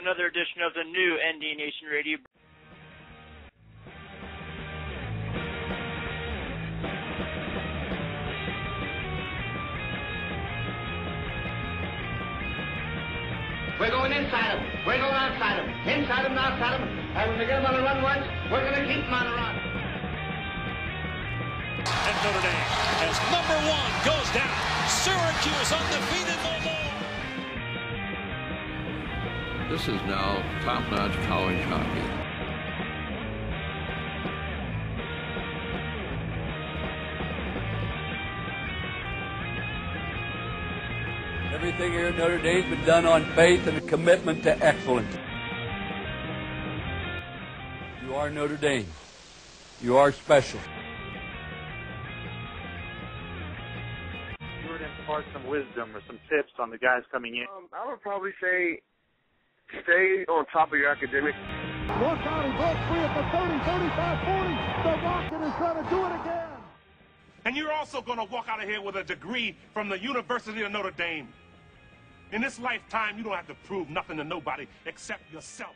another edition of the new ND Nation Radio. We're going inside them. We're going outside them. Inside them and outside them. And when we get them on the run once, we're going to keep them on the run. And Notre Dame, as number one goes down, Syracuse undefeated no more. This is now top-notch college hockey. Everything here at Notre Dame's been done on faith and a commitment to excellence. You are Notre Dame. You are special. You would impart some wisdom or some tips on the guys coming in. I would probably say stay on top of your academics. Look out, he broke free at the 30, 35, 40. The Rocket is going to do it again. And you're also going to walk out of here with a degree from the University of Notre Dame. In this lifetime, you don't have to prove nothing to nobody except yourself.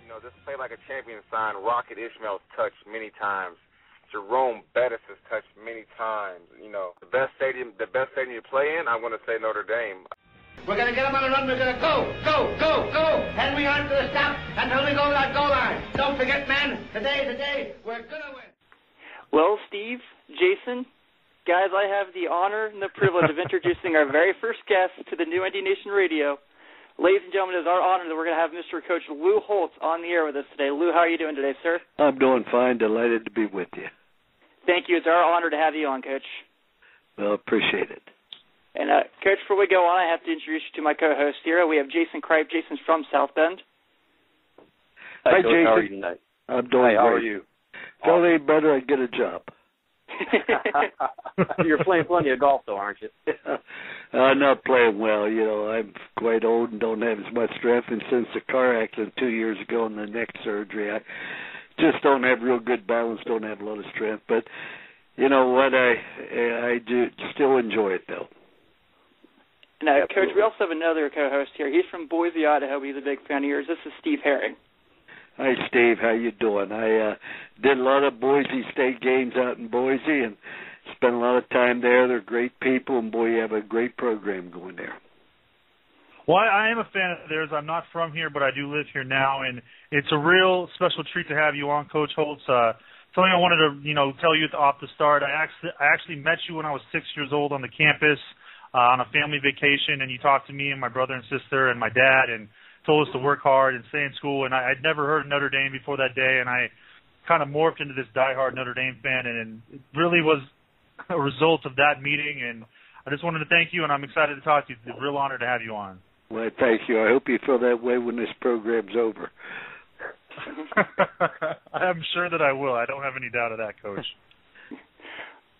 You know, this play like a champion sign, Rocket Ishmael's touched many times. Jerome Bettis has touched many times. You know, the best stadium you play in, I'm going to say Notre Dame. We're going to get them on the run. We're going to go, go, go, go. And we aren't going to stop until we go to that goal line. Don't forget, man, today, we're going to win. Well, Steve, Jason, guys, I have the honor and the privilege of introducing our very first guest to the new ND Nation Radio. Ladies and gentlemen, it is our honor that we're going to have Mr. Coach Lou Holtz on the air with us today. Lou, how are you doing today, sir? I'm doing fine. Delighted to be with you. Thank you. It's our honor to have you on, Coach. Well, appreciate it. And, Coach, before we go on, I have to introduce you to my co-host here. We have Jason Kripe. Jason's from South Bend. Hi, Jason. How are you tonight? I'm doing Hi, how great. are you? If only better I'd get a job. You're playing plenty of golf, though, aren't you? I'm not playing well. You know, I'm quite old and don't have as much strength. And since the car accident 2 years ago and the neck surgery, I just don't have real good balance, don't have a lot of strength. But you know what? I do still enjoy it, though. Now, Coach, we also have another co-host here. He's from Boise, Idaho. He's a big fan of yours. This is Steve Herring. Hi, Steve. How you doing? I did a lot of Boise State games out in Boise and spent a lot of time there. They're great people, and, boy, you have a great program going there. Well, I am a fan of theirs. I'm not from here, but I do live here now, and it's a real special treat to have you on, Coach Holtz. Something I wanted to, tell you off the start. I actually met you when I was 6 years old on the campus on a family vacation, and you talked to me and my brother and sister and my dad and told us to work hard and stay in school. And I'd never heard of Notre Dame before that day, and I kind of morphed into this diehard Notre Dame fan, and it really was a result of that meeting. And I just wanted to thank you, and I'm excited to talk to you. It's a real honor to have you on. Well, thank you. I hope you feel that way when this program's over. I'm sure that I will. I don't have any doubt of that, Coach.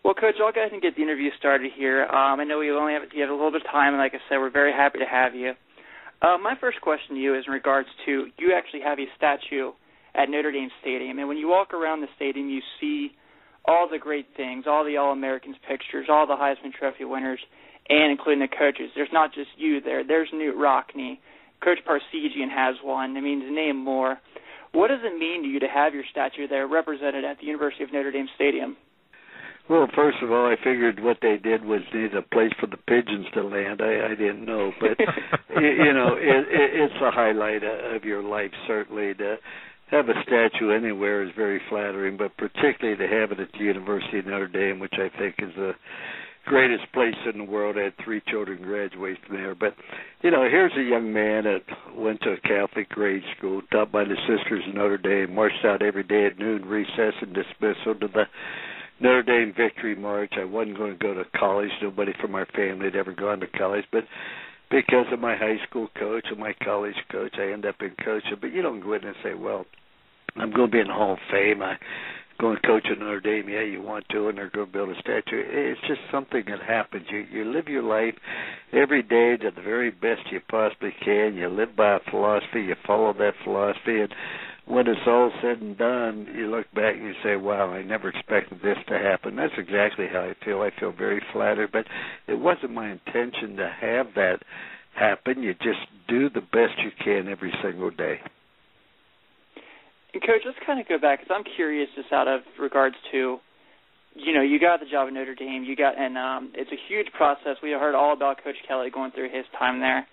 Well, Coach, I'll go ahead and get the interview started here. I know you only have a little bit of time, and like I said, we're very happy to have you. My first question to you is in regards to, you actually have a statue at Notre Dame Stadium, and when you walk around the stadium, you see all the great things, all the All-Americans pictures, all the Heisman Trophy winners, and including the coaches. There's not just you there. There's Newt Rockne. Coach Parsegian has one. I mean, to name more. What does it mean to you to have your statue there represented at the University of Notre Dame Stadium? Well, first of all, I figured what they did was need a place for the pigeons to land. I didn't know, but it's a highlight of your life, certainly. To have a statue anywhere is very flattering, but particularly to have it at the University of Notre Dame, which I think is the greatest place in the world. I had 3 children graduate from there. But, here's a young man that went to a Catholic grade school, taught by the Sisters of Notre Dame, marched out every day at noon, recess and dismissal to the Notre Dame Victory March. I wasn't going to go to college. Nobody from our family had ever gone to college. But because of my high school coach and my college coach, I ended up in coaching. But you don't go in and say, well, I'm going to be in the Hall of Fame. I'm going to coach at Notre Dame. Yeah, you want to, and they're going to build a statue. It's just something that happens. You live your life every day to the very best you possibly can. You live by a philosophy. You follow that philosophy. And when it's all said and done, you look back and you say, wow, I never expected this to happen. That's exactly how I feel. I feel very flattered, but it wasn't my intention to have that happen. You just do the best you can every single day. And Coach, let's kind of go back, because I'm curious just out of regards to, you got the job at Notre Dame. It's a huge process. We heard all about Coach Kelly going through his time there.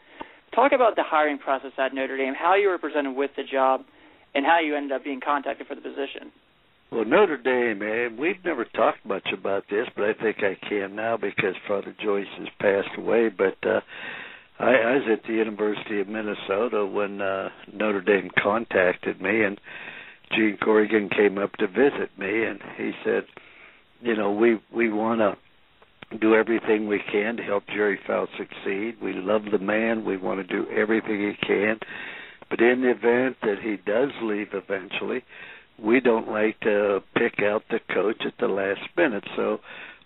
Talk about the hiring process at Notre Dame, how you were presented with the job, and how you ended up being contacted for the position. Well, Notre Dame, we've never talked much about this, but I think I can now because Father Joyce has passed away. But I was at the University of Minnesota when Notre Dame contacted me, and Gene Corrigan came up to visit me, and he said, we want to do everything we can to help Jerry Fowles succeed. We love the man. We want to do everything he can. But in the event that he does leave eventually, we don't like to pick out the coach at the last minute. So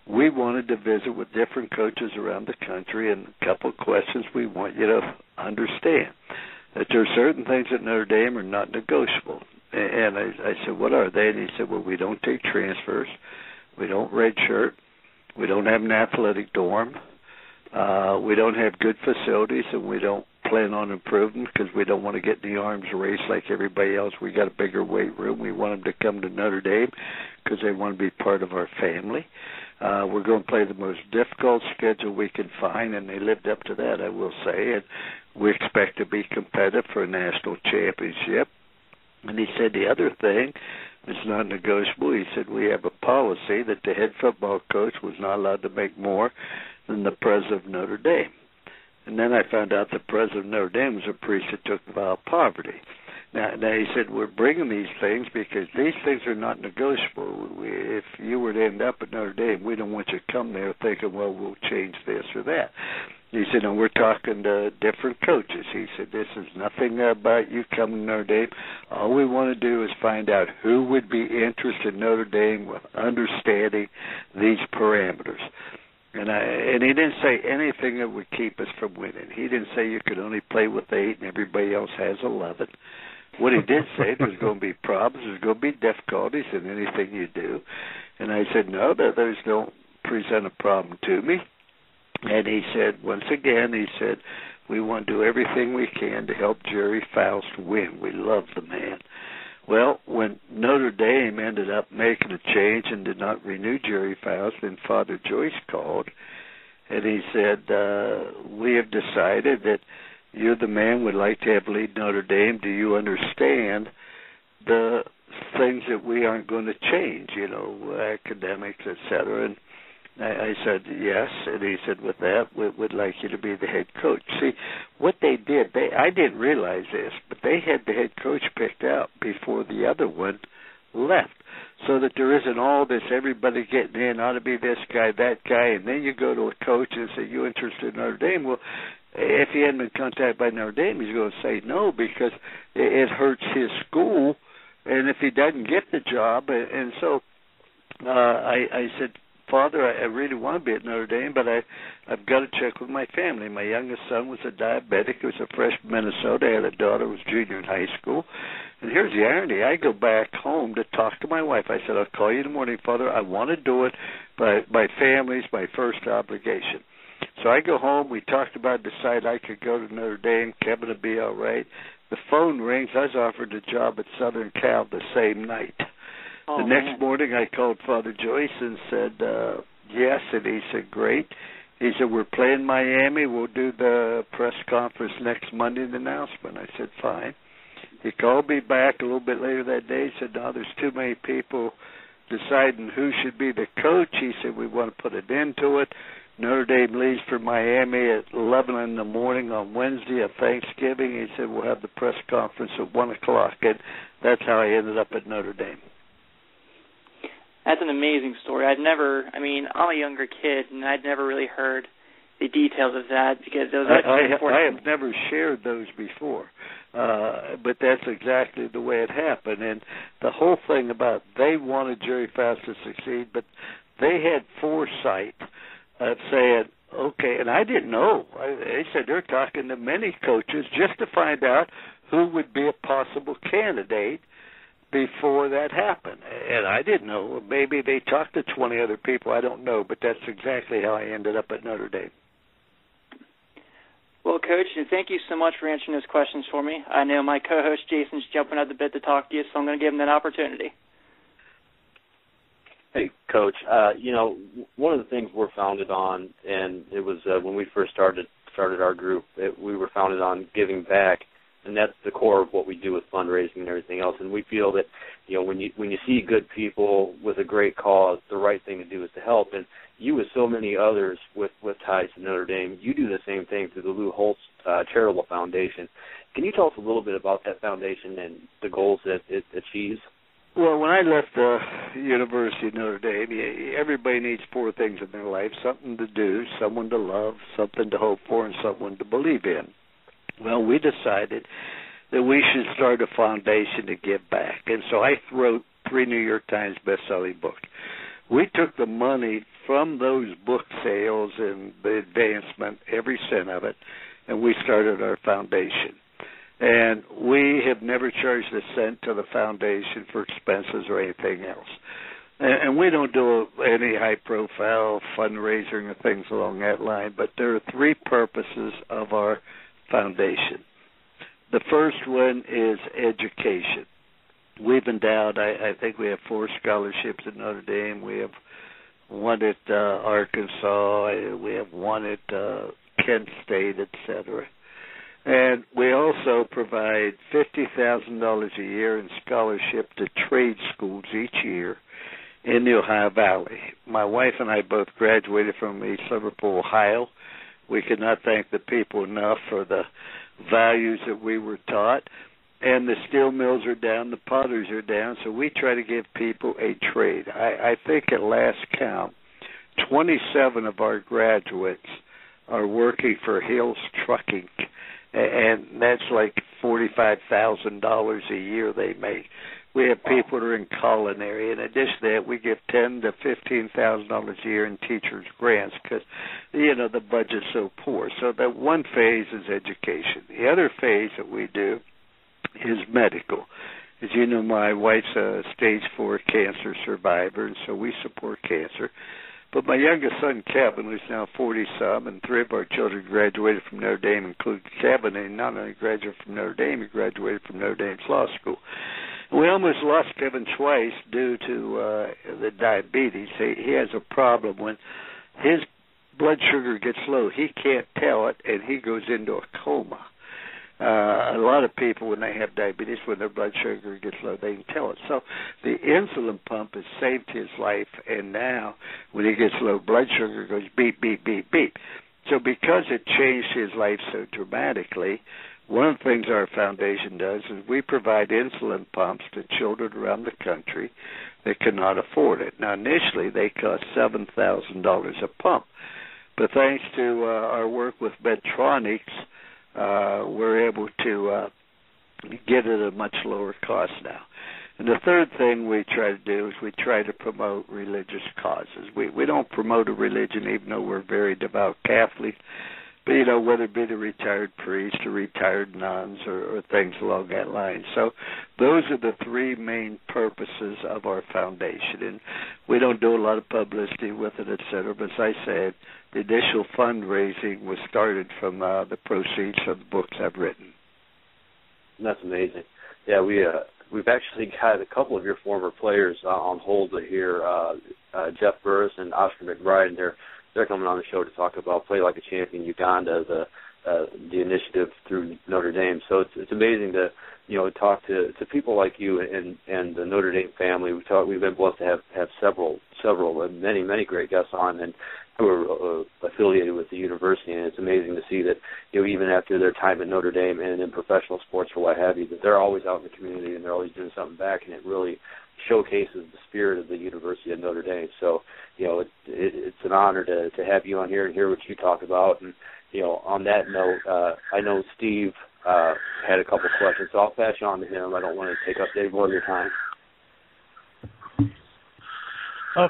we wanted to visit with different coaches around the country, and a couple of questions we want you to understand. That there are certain things at Notre Dame are not negotiable. And I said, what are they? And he said, well, we don't take transfers. We don't redshirt. We don't have an athletic dorm. We don't have good facilities, and we don't plan on improving because we don't want to get in the arms race like everybody else. We got a bigger weight room. We want them to come to Notre Dame because they want to be part of our family. We're going to play the most difficult schedule we can find, and they lived up to that, I will say. And we expect to be competitive for a national championship. And he said the other thing is not negotiable. He said we have a policy that the head football coach was not allowed to make more than the president of Notre Dame. And then I found out the president of Notre Dame was a priest that took the vow of poverty. Now he said, we're bringing these things because these things are not negotiable. If you were to end up at Notre Dame, we don't want you to come there thinking, well, we'll change this or that. He said, no, we're talking to different coaches. He said, this is nothing about you coming to Notre Dame. All we want to do is find out who would be interested in Notre Dame with understanding these parameters. And he didn't say anything that would keep us from winning. He didn't say you could only play with 8 and everybody else has 11. What he did say, there's going to be problems, there's going to be difficulties in anything you do. And I said, no, those don't present a problem to me. And he said, once again, we want to do everything we can to help Jerry Fowles win. We love the man. Well, when Notre Dame ended up making a change and did not renew Jerry Fowles, then Father Joyce called, and he said, we have decided that you're the man we'd like to have lead Notre Dame. Do you understand the things that we aren't going to change, academics, et cetera? And I said, yes. And he said, with that, we'd like you to be the head coach. See, what they did, I didn't realize this, but they had the head coach picked out before the other one left, so that there isn't all this everybody getting in, ought to be this guy, that guy, and then you go to a coach and say, you interested in Notre Dame? Well, if he hadn't been contacted by Notre Dame, he's going to say no because it hurts his school, and if he doesn't get the job. And so I said, Father, I really want to be at Notre Dame, but I've got to check with my family. My youngest son was a diabetic. He was a freshman in Minnesota. I had a daughter who was junior in high school. And here's the irony. I go back home to talk to my wife. I said, I'll call you in the morning, Father. I want to do it, but my family's my first obligation. So I go home. We talked about decide I could go to Notre Dame. Kevin would be all right. The phone rings. I was offered a job at Southern Cal the same night. The next morning I called Father Joyce and said, yes, and he said, great. He said, we're playing Miami. We'll do the press conference next Monday, the announcement. I said, fine. He called me back a little bit later that day. He said, no, there's too many people deciding who should be the coach. He said, we want to put an end to it. Notre Dame leaves for Miami at 11 in the morning on Wednesday of Thanksgiving. He said, we'll have the press conference at 1 o'clock. And that's how I ended up at Notre Dame. That's an amazing story. I'm a younger kid, and I'd never really heard the details of that because those are important. I have never shared those before, but that's exactly the way it happened. And the whole thing about they wanted Jerry Fowles to succeed, but they had foresight of saying, okay, and I didn't know. They said they're talking to many coaches just to find out who would be a possible candidate before that happened. And I didn't know. Maybe they talked to 20 other people. I don't know, but that's exactly how I ended up at Notre Dame. Well, Coach, and thank you so much for answering those questions for me. I know my co-host Jason's jumping at the bit to talk to you, so I'm going to give him that opportunity. Hey, Coach. One of the things we're founded on, and it was when we first started our group, we were founded on giving back, and that's the core of what we do with fundraising and everything else. And we feel that, when you see good people with a great cause, the right thing to do is to help. And you, with so many others with ties to Notre Dame, you do the same thing through the Lou Holtz Charitable Foundation. Can you tell us a little bit about that foundation and the goals that it achieves? Well, when I left the University of Notre Dame, everybody needs four things in their life: something to do, someone to love, something to hope for, and someone to believe in. Well, we decided that we should start a foundation to give back. And so I wrote 3 New York Times best-selling books. We took the money from those book sales and the advancement, every cent of it, and we started our foundation. And we have never charged a cent to the foundation for expenses or anything else. And we don't do any high-profile fundraising or things along that line, but there are 3 purposes of our foundation. The first one is education. We've endowed, I think we have 4 scholarships at Notre Dame. We have one at Arkansas. We have one at Kent State, etc. And we also provide $50,000 a year in scholarship to trade schools each year in the Ohio Valley. My wife and I both graduated from East Liverpool, Ohio. We could not thank the people enough for the values that we were taught. And the steel mills are down, the potters are down, so we try to give people a trade. I think at last count, 27 of our graduates are working for Hills Trucking, and that's like $45,000 a year they make. We have people that are in culinary. In addition to that, we give $10,000 to $15,000 a year in teachers' grants because, the budget's so poor. So that one phase is education. The other phase that we do is medical. As you know, my wife's a stage 4 cancer survivor, and so we support cancer. But my youngest son, Kevin, who's now 40-some, and 3 of our children graduated from Notre Dame, including Kevin, and not only graduated from Notre Dame, he graduated from Notre Dame's law school. We almost lost Kevin twice due to the diabetes. He has a problem when his blood sugar gets low. He can't tell it, and he goes into a coma. A lot of people, when they have diabetes, when their blood sugar gets low, they can tell it. So the insulin pump has saved his life, and now when he gets low blood sugar, it goes beep, beep, beep, beep. So because it changed his life so dramatically, one of the things our foundation does is we provide insulin pumps to children around the country that cannot afford it. Now, initially, they cost $7,000 a pump. But thanks to our work with Medtronics, we're able to get it at a much lower cost now. And the third thing we try to do is we try to promote religious causes. We don't promote a religion even though we're very devout Catholics, but, whether it be the retired priests or retired nuns or things along that line. So those are the 3 main purposes of our foundation. And we don't do a lot of publicity with it, et cetera. But as I said, the initial fundraising was started from the proceeds of the books I've written. That's amazing. Yeah, we've actually had a couple of your former players on hold here, Jeff Burris and Oscar McBride, and they're coming on the show to talk about Play Like a Champion Uganda, the initiative through Notre Dame. So it's amazing to talk to people like you and the Notre Dame family. We've been blessed to have several many great guests on and who are affiliated with the university, and it's amazing to see that even after their time at Notre Dame and in professional sports or what have you, that they're always out in the community and they're always doing something back, and it really showcases the spirit of the University of Notre Dame. So, it's an honor to have you on here and hear what you talk about. And, on that note, I know Steve had a couple questions, so I'll pass you on to him. I don't want to take up any more of your time.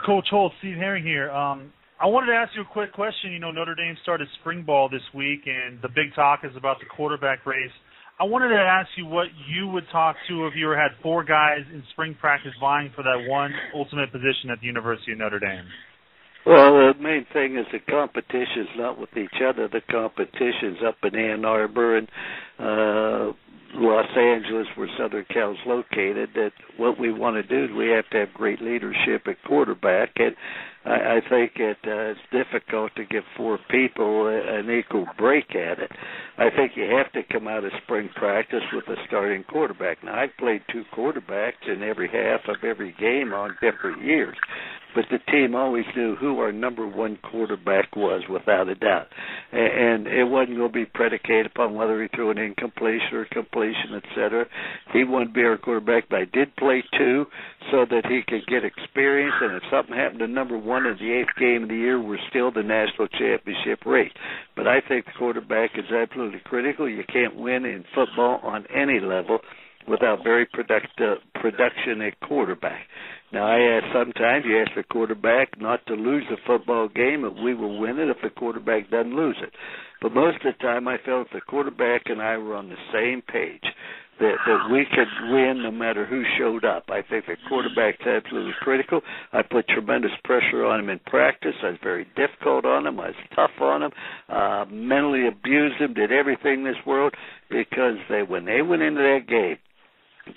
Coach Holtz, Steve Herring here. I wanted to ask you a quick question. Notre Dame started spring ball this week, and the big talk is about the quarterback race. I wanted to ask you what you would talk to if you had 4 guys in spring practice vying for that one ultimate position at the University of Notre Dame. Well, the main thing is the competition's not with each other. The competition's up in Ann Arbor and Los Angeles, where Southern Cal's located. That what we want to do is we have to have great leadership at quarterback, and I think it's difficult to give four people an equal break at it. I think you have to come out of spring practice with a starting quarterback. Now, I've played two quarterbacks in every half of every game on different years, but the team always knew who our number one quarterback was, without a doubt. And it wasn't going to be predicated upon whether he threw an incompletion or completion, et cetera. He wouldn't be our quarterback, but I did play two so that he could get experience, and if something happened to number one in the eighth game of the year, we're still the national championship race. But I think the quarterback is absolutely critical. You can't win in football on any level without very production at quarterback. Now, sometimes you ask the quarterback not to lose the football game, and we will win it if the quarterback doesn't lose it. But most of the time I felt the quarterback and I were on the same page, that we could win no matter who showed up. I think the quarterback's absolutely critical. I put tremendous pressure on him in practice. I was very difficult on him. I was tough on him, mentally abused him, did everything in this world, because when they went into that game,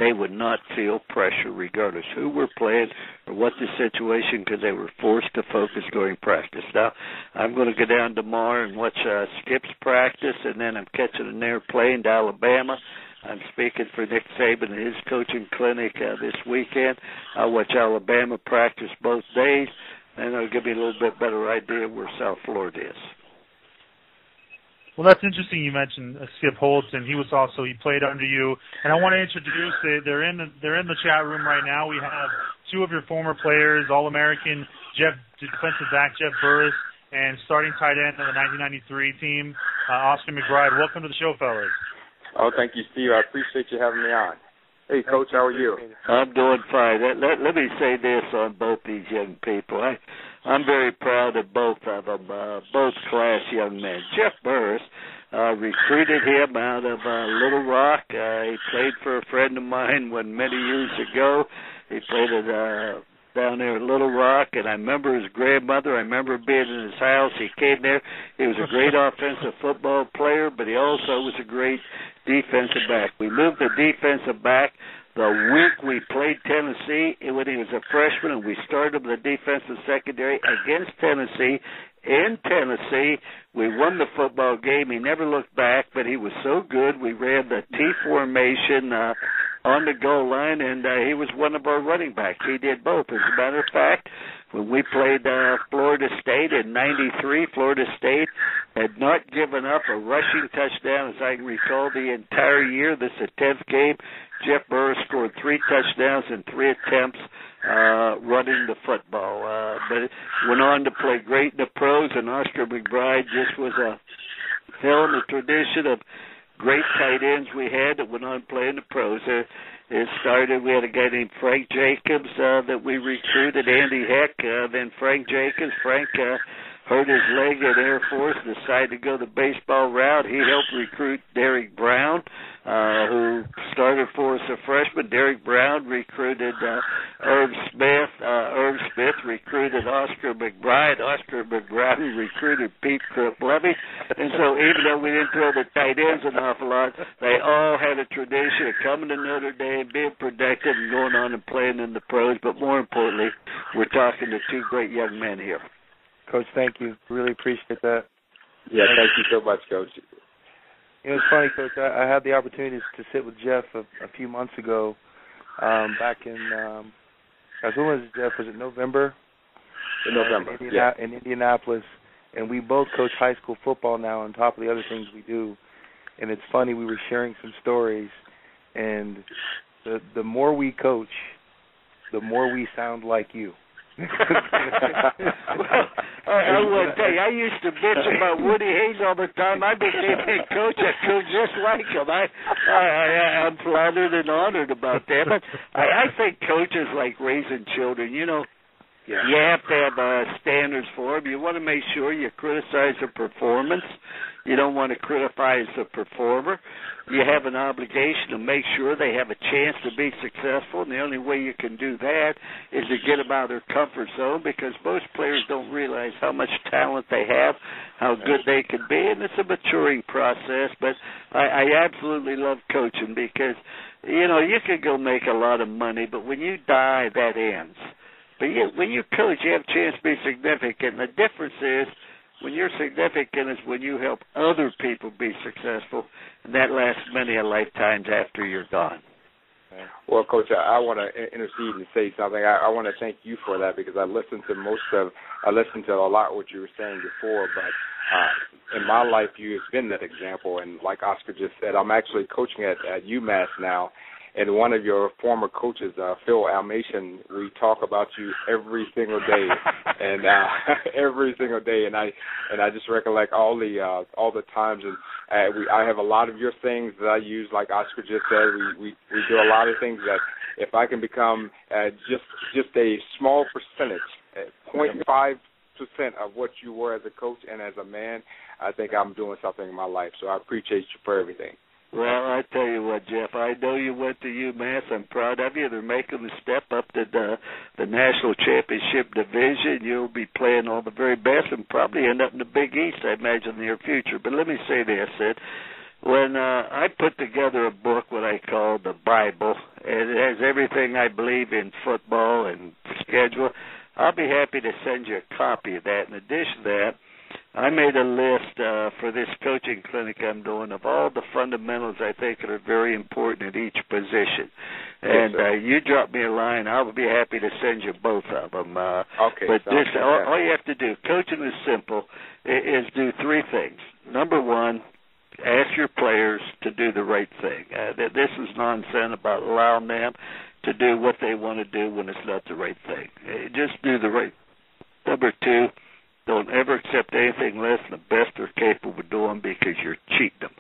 they would not feel pressure regardless who we're playing or what the situation, because they were forced to focus during practice. Now, I'm going to go down tomorrow and watch Skip's practice, and then I'm catching an airplane to Alabama. I'm speaking for Nick Saban and his coaching clinic this weekend. I'll watch Alabama practice both days, and it'll give me a little bit better idea where South Florida is. Well, that's interesting you mentioned Skip Holtz, and he played under you. And I want to introduce they're in the chat room right now. We have two of your former players, All-American defensive back Jeff Burris, and starting tight end of the 1993 team, Oscar McBride. Welcome to the show, fellas. Oh, thank you, Steve. I appreciate you having me on. Hey, Coach, how are you? I'm doing fine. Let me say this on both these young people. I'm very proud of both of them, both class young men. Jeff Burris, recruited him out of Little Rock. He played for a friend of mine many years ago. He played down there at Little Rock, and I remember his grandmother. I remember being in his house. He came there. He was a great offensive football player, but he also was a great defensive back. We moved the defensive back the week we played Tennessee when he was a freshman, and we started the defensive secondary against Tennessee. In Tennessee, we won the football game. He never looked back, but he was so good. We ran the T formation on the goal line, and he was one of our running backs. He did both. As a matter of fact, when we played Florida State in '93, Florida State had not given up a rushing touchdown, as I can recall, the entire year. This is the 10th game. Jeff Burris scored 3 touchdowns in 3 attempts running the football. But went on to play great in the pros, and Oscar McBride just was a hell in the tradition of great tight ends we had that went on playing the pros. It started, we had a guy named Frank Jacobs that we recruited, Andy Heck, then Frank Jacobs. Frank hurt his leg at Air Force, decided to go the baseball route. He helped recruit Derek Brown, who started for us a freshman. Derek Brown recruited Irv Smith. Irv Smith recruited Oscar McBride. Oscar McBride recruited Pete Kripp-Levy. And so even though we didn't throw the tight ends an awful lot, they all had a tradition of coming to Notre Dame, being productive, and going on and playing in the pros. But more importantly, we're talking to two great young men here. Coach, thank you. Really appreciate that. Yeah, thank you so much, Coach. You know, it's funny, Coach. I had the opportunity to sit with Jeff a few months ago, back in, when was it, Jeff? Was it November? In November, in Indianapolis. And we both coach high school football now on top of the other things we do. And it's funny, we were sharing some stories, and the more we coach, the more we sound like you. Well, I will tell you, I used to bitch about Woody Hayes all the time. I became head coach. I coach just like him. I'm flattered and honored about that. But I think coaches like raising children. You know, you have to have standards for them. You want to make sure you criticize their performance. You don't want to criticize the performer. You have an obligation to make sure they have a chance to be successful, and the only way you can do that is to get them out of their comfort zone, because most players don't realize how much talent they have, how good they can be, and it's a maturing process. But I absolutely love coaching because, you know, you can go make a lot of money, but when you die, that ends. But when you coach, you have a chance to be significant. And the difference is, when you're significant is when you help other people be successful, and that lasts many a lifetimes after you're gone. Well, Coach, I want to intercede and say something. I want to thank you for that, because I listened to a lot of what you were saying before, but in my life, you've been that example. And like Oscar just said, I'm actually coaching at UMass now. And one of your former coaches, Phil Almation, we talk about you every single day, and every single day. And I just recollect all the times, and I have a lot of your things that I use. Like Oscar just said, we do a lot of things that if I can become just a small percentage, 0.5% of what you were as a coach and as a man, I think I'm doing something in my life. So I appreciate you for everything. Well, I tell you what, Jeff, I know you went to UMass. I'm proud of you. They're making the step up to the national championship division. You'll be playing all the very best and probably end up in the Big East, I imagine, in the near future. But let me say this, Sid. When I put together a book, what I call the Bible, and it has everything I believe in football and schedule, I'll be happy to send you a copy of that. In addition to that, I made a list for this coaching clinic I'm doing of all the fundamentals I think that are very important at each position. And you drop me a line, I'll be happy to send you both of them. Okay. But this, all you have to do, coaching is simple, is do three things. Number one, ask your players to do the right thing. This is nonsense about allowing them to do what they want to do when it's not the right thing. Just do the right. Number two, don't ever accept anything less than the best they're capable of doing, because you're cheating them.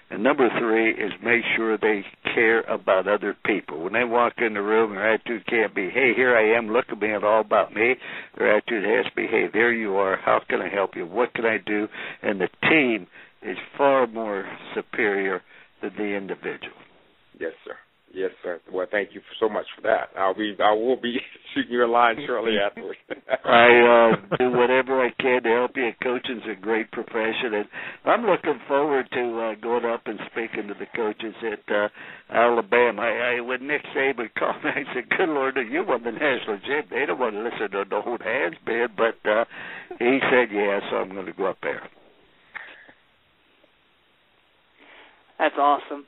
And number three is make sure they care about other people. When they walk in the room, their attitude can't be, hey, here I am, look at me, it's all about me. Their attitude has to be, hey, there you are, how can I help you, what can I do? And the team is far more superior than the individual. Yes, sir. Yes, sir. Well, thank you so much for that. I will be shooting you a line shortly afterwards. I do whatever I can to help you. Coaching's a great profession, and I'm looking forward to going up and speaking to the coaches at Alabama. When Nick Saban called me, I said, good Lord, you won the national championship. They don't want to listen to the old hands bid, but he said, yeah, so I'm going to go up there. That's awesome.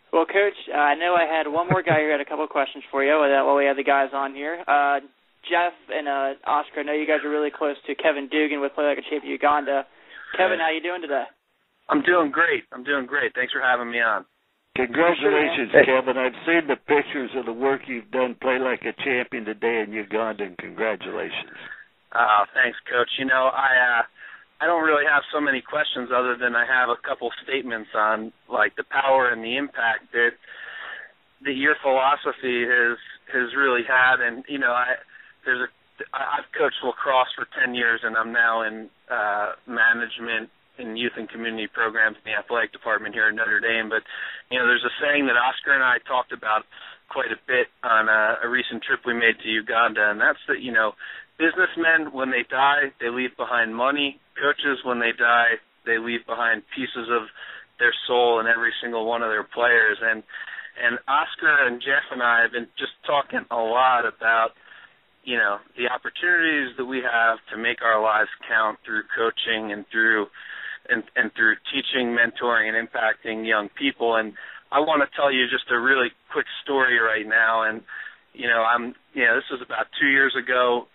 Well, Coach, I know I had one more guy here had a couple of questions for you while we have the guys on here. Jeff and Oscar, I know you guys are really close to Kevin Dugan with Play Like a Champion Uganda. Kevin, how you doing today? I'm doing great. Thanks for having me on. Congratulations, Kevin. I've seen the pictures of the work you've done, Play Like a Champion today in Uganda, and congratulations. Thanks, Coach. You know, I don't really have so many questions other than I have a couple statements on, like, the power and the impact that your philosophy has really had. And, you know, I've coached lacrosse for 10 years, and I'm now in management in youth and community programs in the athletic department here at Notre Dame. But, you know, there's a saying that Oscar and I talked about quite a bit on a recent trip we made to Uganda, and that's that, you know, businessmen, when they die, they leave behind money. Coaches, when they die, they leave behind pieces of their soul in every single one of their players. And Oscar and Jeff and I have been just talking a lot about, you know, the opportunities that we have to make our lives count through coaching and through teaching, mentoring, and impacting young people. And I want to tell you just a really quick story right now. And, this was about 2 years ago.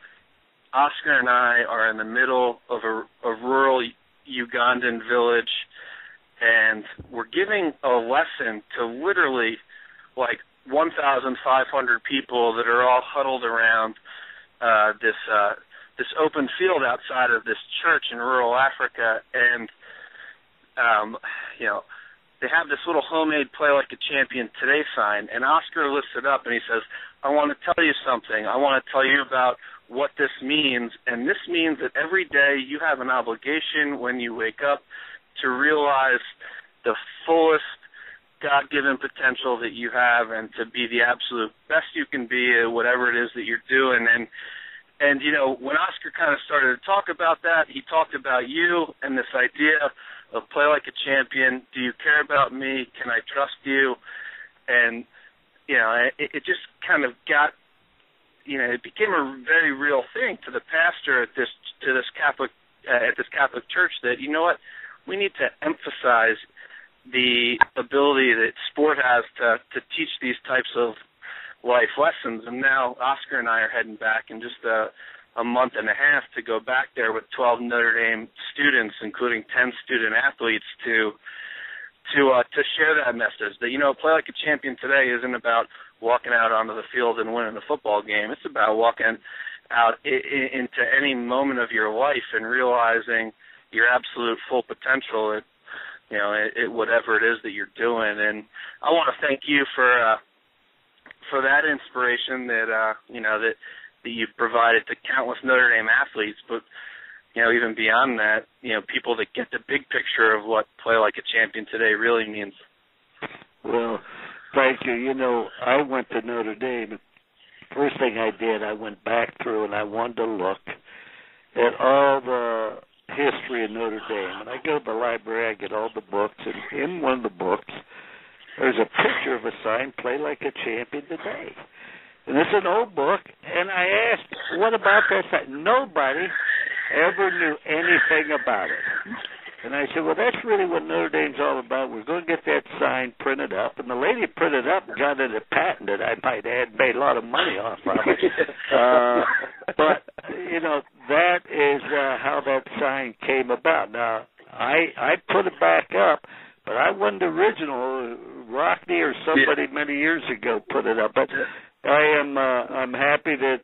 Oscar and I are in the middle of a rural Ugandan village, and we're giving a lesson to literally like 1,500 people that are all huddled around this open field outside of this church in rural Africa, and they have this little homemade Play Like a Champion Today sign, and Oscar lifts it up and he says, I want to tell you something. I want to tell you about what this means, and this means that every day you have an obligation when you wake up to realize the fullest God-given potential that you have and to be the absolute best you can be at whatever it is that you're doing. And you know, when Oscar kind of started to talk about that, he talked about you and this idea of play like a champion. Do you care about me? Can I trust you? And, you know, it just kind of got, you know, it became a very real thing to the pastor at this Catholic church that, you know what, we need to emphasize the ability that sport has to teach these types of life lessons. And now Oscar and I are heading back in just a month and a half to go back there with 12 Notre Dame students, including 10 student athletes, to share that message that, you know, play like a champion today isn't about walking out onto the field and winning a football game. It's about walking out into any moment of your life and realizing your absolute full potential at, you know, at whatever it is that you're doing. And I want to thank you for that inspiration that you know that you've provided to countless Notre Dame athletes, but you know, even beyond that, you know, people that get the big picture of what play like a champion today really means. Well, thank you. You know, I went to Notre Dame. First thing I did, I went back through and I wanted to look at all the history of Notre Dame. And I go to the library, I get all the books, and in one of the books, there's a picture of a sign, play like a champion today. And it's an old book, and I asked, what about that sign? Nobody ever knew anything about it. And I said, well, that's really what Notre Dame's all about. We're going to get that sign printed up. And the lady printed it up and got it patented. I might add, made a lot of money off of it. But, you know, that is how that sign came about. Now, I put it back up, but I wasn't original. Rockney or somebody many years ago put it up. But I'm happy that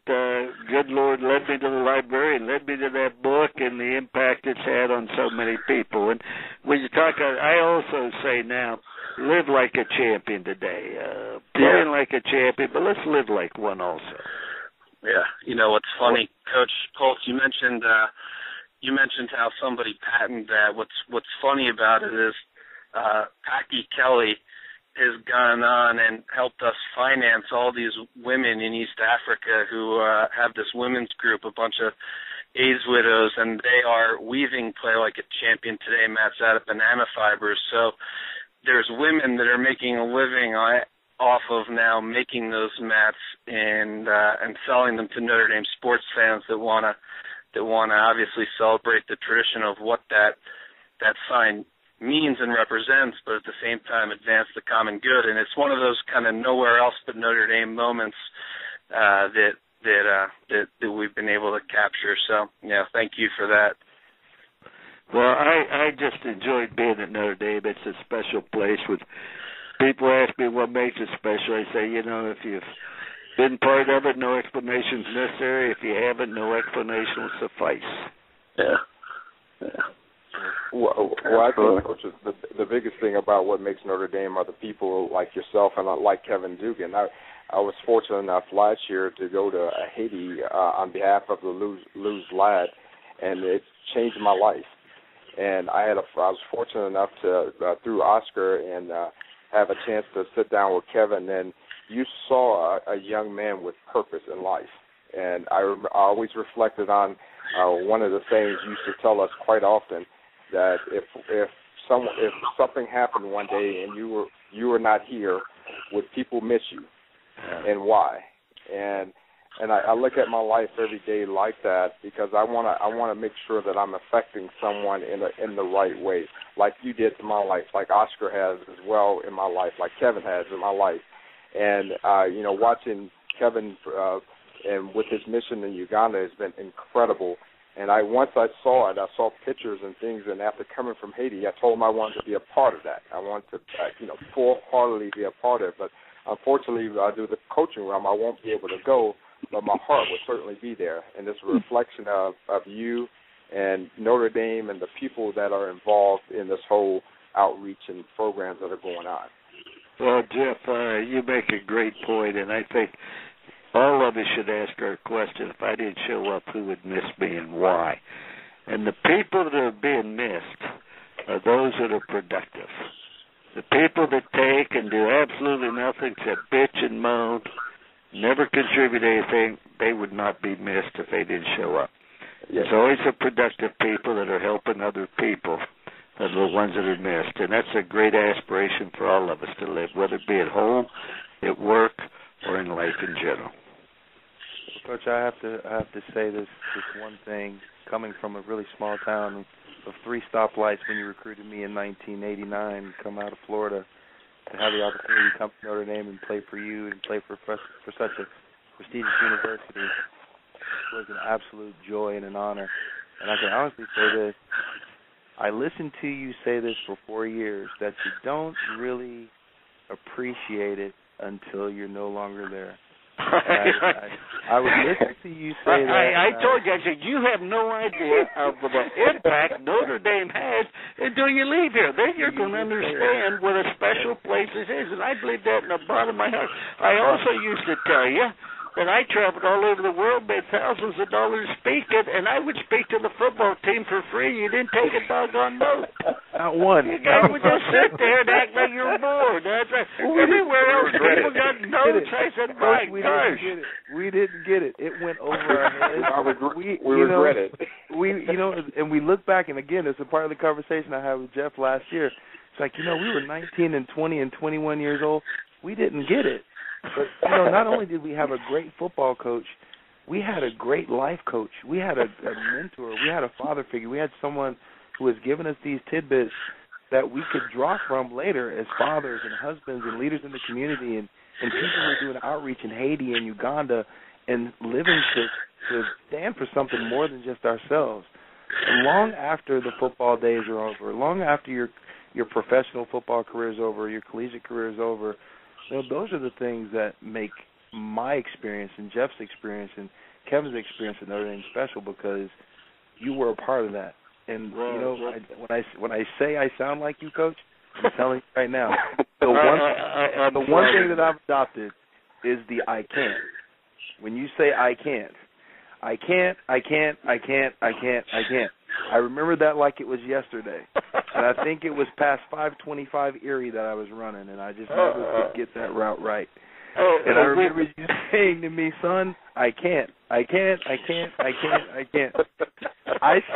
good Lord led me to the library and led me to that book and the impact it's had on so many people. And when you talk, I also say now, live like a champion today. Playing like a champion, but let's live like one also. Yeah, you know what's funny, Coach Holtz, you mentioned how somebody patented that. What's funny about it is Packy Kelly has gone on and helped us finance all these women in East Africa who have this women's group, a bunch of AIDS widows, and they are weaving play like a champion today, mats out of banana fibers. So there's women that are making a living off of now making those mats and selling them to Notre Dame sports fans that wanna obviously celebrate the tradition of what that sign means and represents, but at the same time advance the common good. And it's one of those kind of nowhere else but Notre Dame moments that we've been able to capture. So, yeah, thank you for that. Well, I just enjoyed being at Notre Dame. It's a special place. With people ask me what makes it special, I say, you know, if you've been part of it, no explanation's necessary. If you haven't, no explanation will suffice. Yeah. Well, I think, Coach, the biggest thing about what makes Notre Dame are the people like yourself and like Kevin Dugan. I was fortunate enough last year to go to Haiti on behalf of the Luz Lad, and it changed my life. And I was fortunate enough to, through Oscar, and have a chance to sit down with Kevin, and you saw a young man with purpose in life. And I always reflected on one of the things you used to tell us quite often, that if something happened one day and you were not here, would people miss you, and why? And I look at my life every day like that, because I want to make sure that I'm affecting someone in the right way, like you did in my life, like Oscar has as well in my life, like Kevin has in my life. And you know, watching Kevin and with his mission in Uganda has been incredible. And once I saw it, I saw pictures and things, and after coming from Haiti, I told him I wanted to be a part of that. I wanted to, full-heartedly be a part of it. But unfortunately, due to the coaching realm, I won't be able to go, but my heart will certainly be there. And it's a reflection of you and Notre Dame and the people that are involved in this whole outreach and programs that are going on. Well, Jeff, you make a great point, and I think all of us should ask our question, if I didn't show up, who would miss me and why? And the people that are being missed are those that are productive. The people that take and do absolutely nothing except bitch and moan, never contribute anything, they would not be missed if they didn't show up. Yes. There's always the productive people that are helping other people that are the ones that are missed. And that's a great aspiration for all of us to live, whether it be at home, at work, or in life in general. Coach, I have to say this one thing. Coming from a really small town of 3 stoplights when you recruited me in 1989, come out of Florida, to have the opportunity to come to Notre Dame and play for you and play for such a prestigious university was an absolute joy and an honor. And I can honestly say this. I listened to you say this for 4 years, that you don't really appreciate it until you're no longer there. I would listen to you say that. I told you, I said, you have no idea of the impact Notre Dame has until you leave here. Then you're going to understand what a special place this is, and I believe that in the bottom of my heart. I also used to tell you that I traveled all over the world, made thousands of dollars speaking, and I would speak to the football team for free. You didn't take a doggone note. Not one. You guys would just sit there and act like you're bored. That's right. Everywhere else, people got notes. I said, my gosh. We didn't get it. It went over our heads. We regret it. And we look back, and again, it's a part of the conversation I had with Jeff last year. It's like, we were 19 and 20 and 21 years old. We didn't get it. But, not only did we have a great football coach, we had a great life coach. We had a mentor. We had a father figure. We had someone who was giving us these tidbits that we could draw from later as fathers and husbands and leaders in the community and people who are doing outreach in Haiti and Uganda and living to stand for something more than just ourselves. And long after the football days are over, long after your professional football career is over, your collegiate career is over, those are the things that make my experience and Jeff's experience and Kevin's experience at Notre Dame special, because you were a part of that. And when I say I sound like you, Coach, I'm telling you right now, the one thing that I've adopted is the I can't. When you say I can't. I remember that like it was yesterday. And I think it was past 525 Erie that I was running, and I just never could get that route right. And I remember you saying to me, son, I can't. I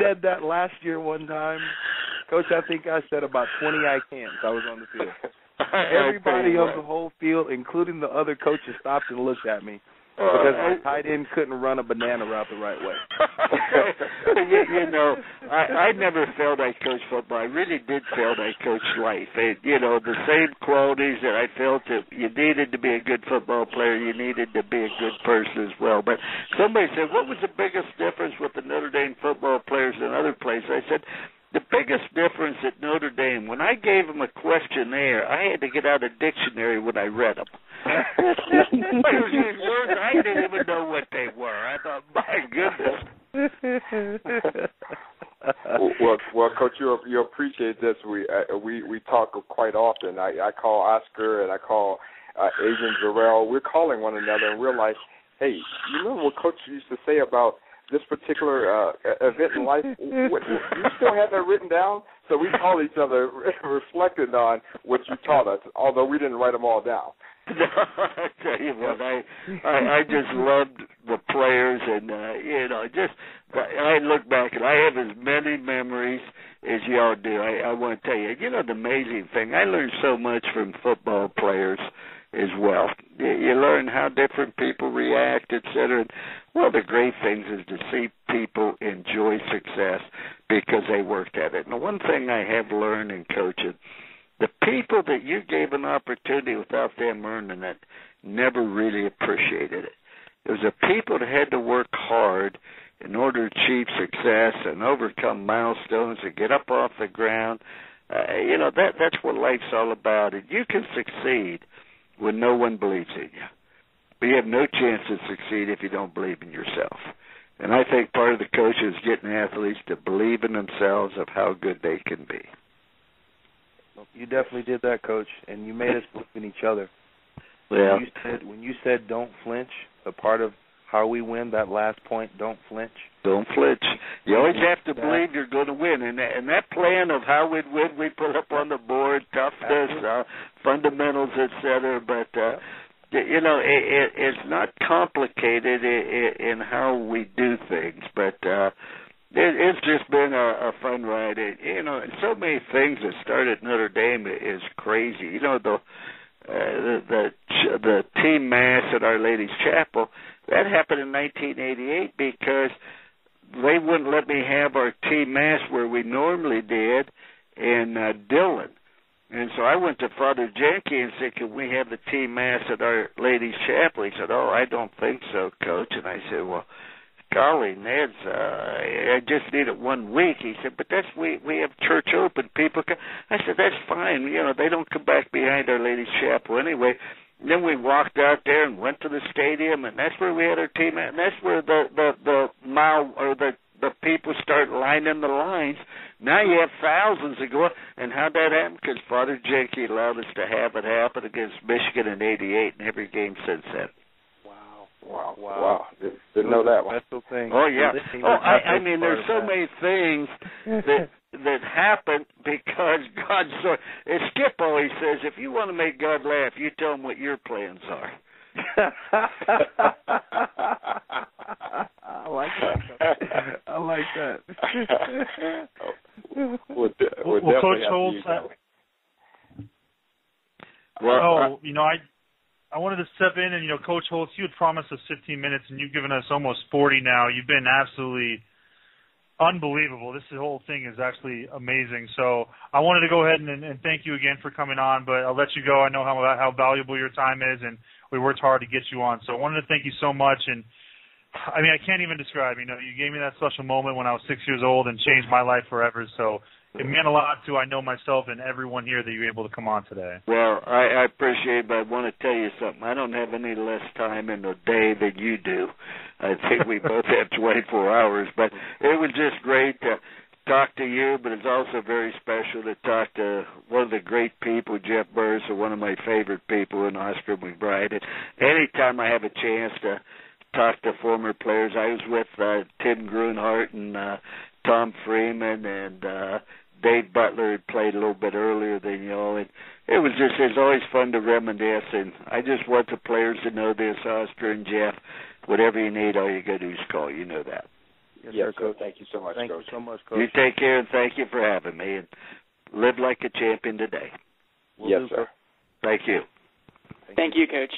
said that last year one time. Coach, I think I said about 20 I can'ts. I was on the field. Everybody on the whole field, including the other coaches, stopped and looked at me. Because my tight end couldn't run a banana route the right way. I never felt I coached football. I really did feel I coached life. The same qualities that I felt that you needed to be a good football player, you needed to be a good person as well. But somebody said, what was the biggest difference with the Notre Dame football players than other places? I said, the biggest difference at Notre Dame, when I gave them a questionnaire, I had to get out a dictionary when I read them. Words I didn't even know what they were. I thought, my goodness. Well, Coach, you appreciate this. We talk quite often. I call Oscar and I call Agent Jarrell. We're calling one another, and we're like, hey, you remember what Coach used to say about this particular event in life? You still have that written down? So we call each other reflecting on what you taught us, although we didn't write them all down. No, I tell you what, I just loved the players, and I look back and I have as many memories as y'all do. I want to tell you, the amazing thing, I learned so much from football players as well. You learn how different people react, etc. One of the great things is to see people enjoy success because they worked at it. And the one thing I have learned in coaching, the people that you gave an opportunity without them earning it never really appreciated it. It was the people that had to work hard in order to achieve success and overcome milestones and get up off the ground. That's what life's all about. And you can succeed when no one believes in you. But you have no chance to succeed if you don't believe in yourself. And I think part of the coach is getting athletes to believe in themselves of how good they can be. You definitely did that, Coach, and you made us believe in each other. Well, when you said don't flinch, a part of how we win that last point. Don't flinch. Don't flinch. You always have to believe you're going to win. And that plan of how we'd win, we put up on the board, toughness, fundamentals, etc. But, it's not complicated in how we do things. But it's just been a fun ride. And so many things that started at Notre Dame is crazy. The team mass at Our Lady's Chapel, that happened in 1988 because they wouldn't let me have our team mass where we normally did in Dillon. And so I went to Father Jenke and said, can we have the team mass at Our Lady's Chapel? He said, I don't think so, Coach. And I said, well, golly, Ned's, I just need it 1 week. He said, but we have church open. People come. I said, that's fine. They don't come back behind Our Lady's Chapel anyway. And then we walked out there and went to the stadium, and that's where we had our team at. And that's where the mile or the people start lining the lines. Now you have thousands that go. And how'd that happen? Because Father Jenke allowed us to have it happen against Michigan in '88 and every game since then. Wow. Didn't know that one. Special thing. Oh, yeah. I mean, there's so many things that happen because God saw. As Skip always says, if you want to make God laugh, you tell him what your plans are. I like that. We'll Coach Holtz. I wanted to step in and, Coach Holtz, you had promised us 15 minutes, and you've given us almost 40 now. You've been absolutely unbelievable. This whole thing is actually amazing. So I wanted to go ahead and thank you again for coming on, but I'll let you go. I know how valuable your time is, and we worked hard to get you on. So I wanted to thank you so much. And, I can't even describe. You gave me that special moment when I was 6 years old and changed my life forever. So it meant a lot to, I know, myself and everyone here that you were able to come on today. Well, I appreciate it, but I want to tell you something. I don't have any less time in the day than you do. I think we both have 24 hours, but it was just great to talk to you, but it's also very special to talk to one of the great people, Jeff Burris, one of my favorite people, and Oscar McBride. And anytime I have a chance to talk to former players, I was with Tim Grunhart and Tom Freeman and Dave Butler had played a little bit earlier than y'all, and it's always fun to reminisce, and I just want the players to know this, Oscar and Jeff, whatever you need, all you got to do is call. You know that. Yes, sir, Coach. Thank you so much, Coach. Thank you so much, Coach. You take care, and thank you for having me, and live like a champion today. Yes, sir. Thank you. Thank you, Coach.